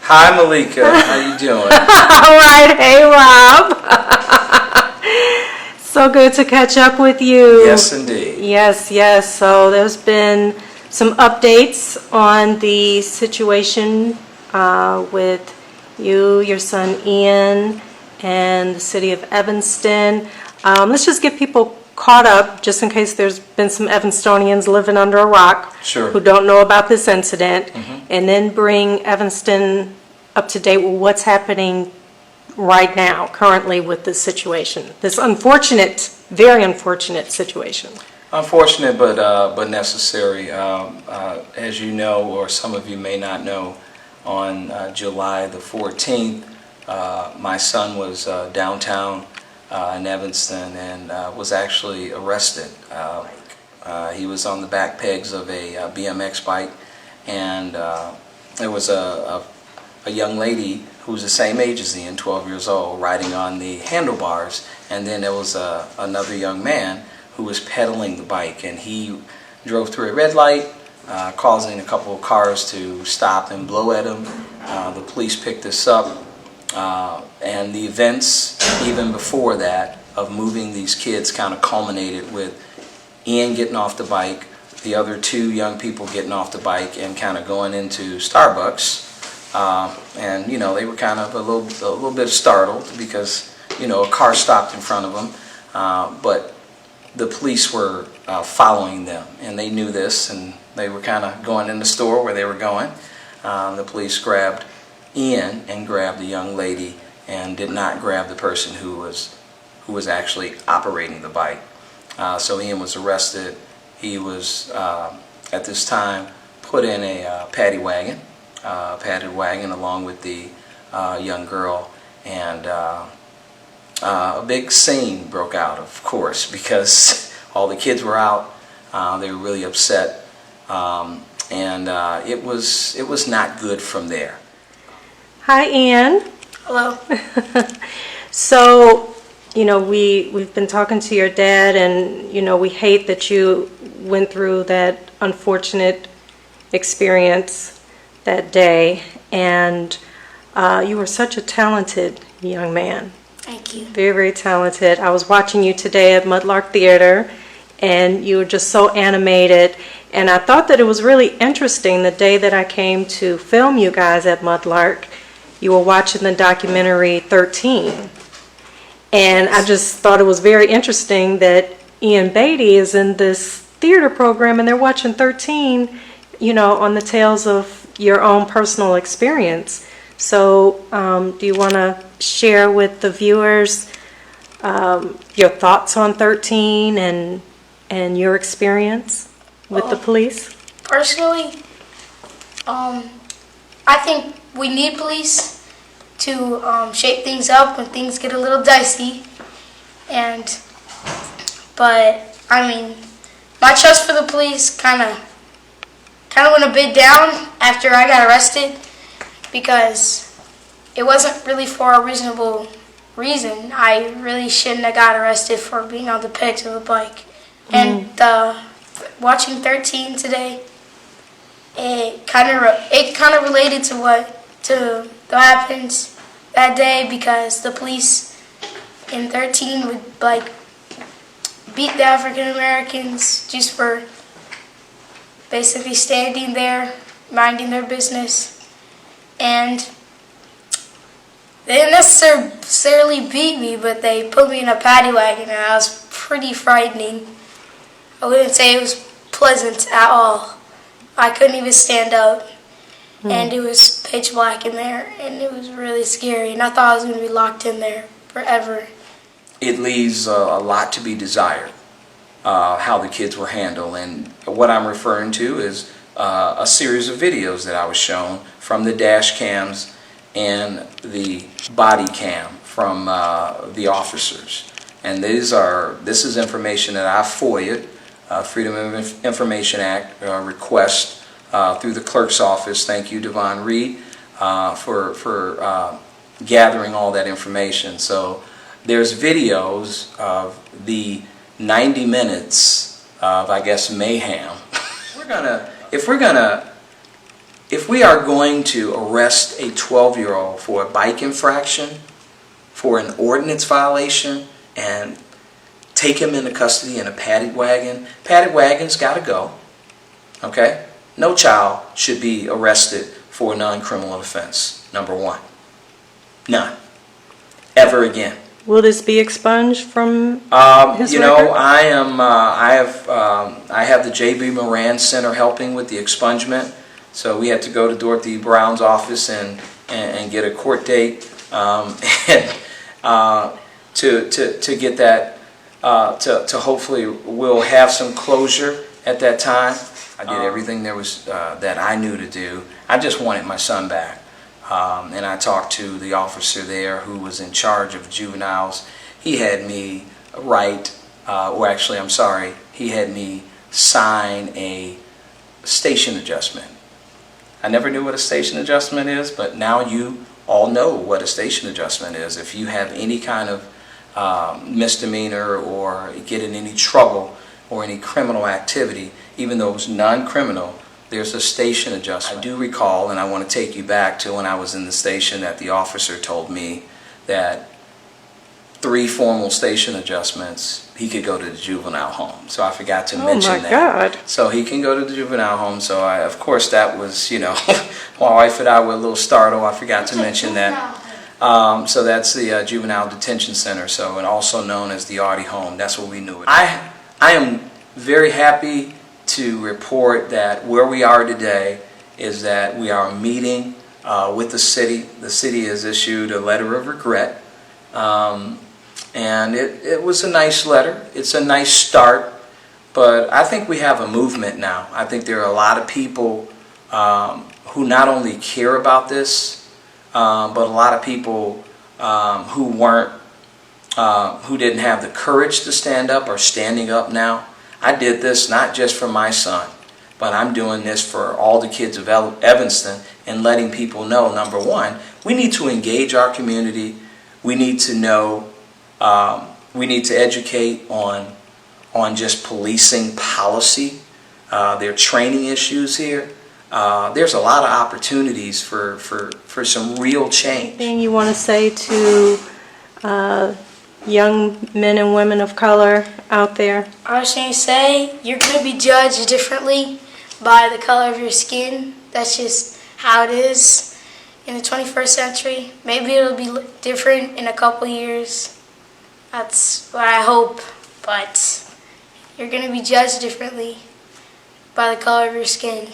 Hi, Meleika. How you doing? All right. Hey, Rob. So good to catch up with you. Yes, indeed. Yes. So there's been some updates on the situation with you, your son Iain, and the city of Evanston. Let's just get people caught up, just in case there's been some Evanstonians living under a rock Sure. who don't know about this incident, and then bring Evanston up to date with what's happening right now, currently, with this situation, this unfortunate, very unfortunate situation. Unfortunate, but necessary. As you know, or some of you may not know, on July the 14th, my son was downtown in Evanston and was actually arrested. He was on the back pegs of a BMX bike, and there was a young lady who was the same age as Iain, 12 years old, riding on the handlebars, and then there was another young man who was pedaling the bike, and he drove through a red light, causing a couple of cars to stop and blow at him. The police picked this up, and the events even before that of moving these kids kind of culminated with Iain getting off the bike, the other two young people getting off the bike and kind of going into Starbucks. And you know, they were kind of a little bit startled because, you know, a car stopped in front of them, but the police were following them, and they knew this, and they were kind of going in the store where they were going. The police grabbed Iain and grabbed the young lady, and did not grab the person who was actually operating the bike. So Iain was arrested. He was at this time put in a padded wagon along with the young girl, and a big scene broke out, of course, because all the kids were out. They were really upset, and it was not good from there. Hi, Iain. Hello. So, you know, we've been talking to your dad, and, you know, we hate that you went through that unfortunate experience that day, and you were such a talented young man. Thank you. Very, very talented. I was watching you today at Mudlark Theater, and you were just so animated, and I thought that it was really interesting the day that I came to film you guys at Mudlark. You were watching the documentary 13, and I just thought it was very interesting that Iain Bady is in this theater program, and they're watching 13, you know, on the tales of your own personal experience. So do you want to share with the viewers your thoughts on 13 and your experience with the police? Personally, I think we need police to shape things up when things get a little dicey. But I mean, my trust for the police kind of went a bit down after I got arrested, because it wasn't really for a reasonable reason. I really shouldn't have got arrested for being on the pegs of a bike. And watching 13 today, it kind of related to what happened that day, because the police in 13 would like beat the African Americans just for basically standing there, minding their business, and they didn't necessarily beat me, but they put me in a paddy wagon, and I was pretty frightening. I wouldn't say it was pleasant at all. I couldn't even stand up, and it was pitch black in there, and it was really scary, and I thought I was going to be locked in there forever. It leaves a lot to be desired, how the kids were handled, and what I'm referring to is a series of videos that I was shown from the dash cams and the body cam from the officers. And this is information that I FOIA'd, Freedom of Information Act request through the clerk's office. Thank you, Devon Reed, for gathering all that information. So there's videos of the 90 minutes of, I guess, mayhem. If we're gonna if we are going to arrest a 12-year-old for a bike infraction, for an ordinance violation, and take him into custody in a paddy wagon's got to go, okay? No child should be arrested for a non-criminal offense, number one. None. Ever again. Will this be expunged from his You record? know, I have the J.B. Moran Center helping with the expungement. So we had to go to Dorothy Brown's office and get a court date and to get that to hopefully we'll have some closure at that time. I did everything there was that I knew to do. I just wanted my son back. And I talked to the officer there who was in charge of juveniles. He had me write, or actually, I'm sorry, he had me sign a station adjustment. I never knew what a station adjustment is, but now you all know what a station adjustment is. If you have any kind of misdemeanor or get in any trouble or any criminal activity, even though it was non-criminal, there's a station adjustment. I do recall, and I want to take you back to when I was in the station, that the officer told me that 3 formal station adjustments, he could go to the juvenile home. So I forgot to mention that. Oh my God. So he can go to the juvenile home. So of course that was, you know, my wife and I were a little startled. I forgot to mention that. So that's the juvenile detention center, so, and also known as the Artie home. That's what we knew it. I am very happy to report that where we are today is that we are meeting with the city. The city has issued a letter of regret, and it was a nice letter. It's a nice start, but I think we have a movement now. I think there are a lot of people who not only care about this, but a lot of people who didn't have the courage to stand up are standing up now. I did this not just for my son, but I'm doing this for all the kids of Evanston and letting people know, number one, we need to engage our community. We need to know, we need to educate on just policing policy. There are training issues here. There's a lot of opportunities for some real change. Anything you want to say to young men and women of color out there? I was going to say, you're going to be judged differently by the color of your skin. That's just how it is in the 21st century. Maybe it'll be different in a couple years. That's what I hope. But you're going to be judged differently by the color of your skin.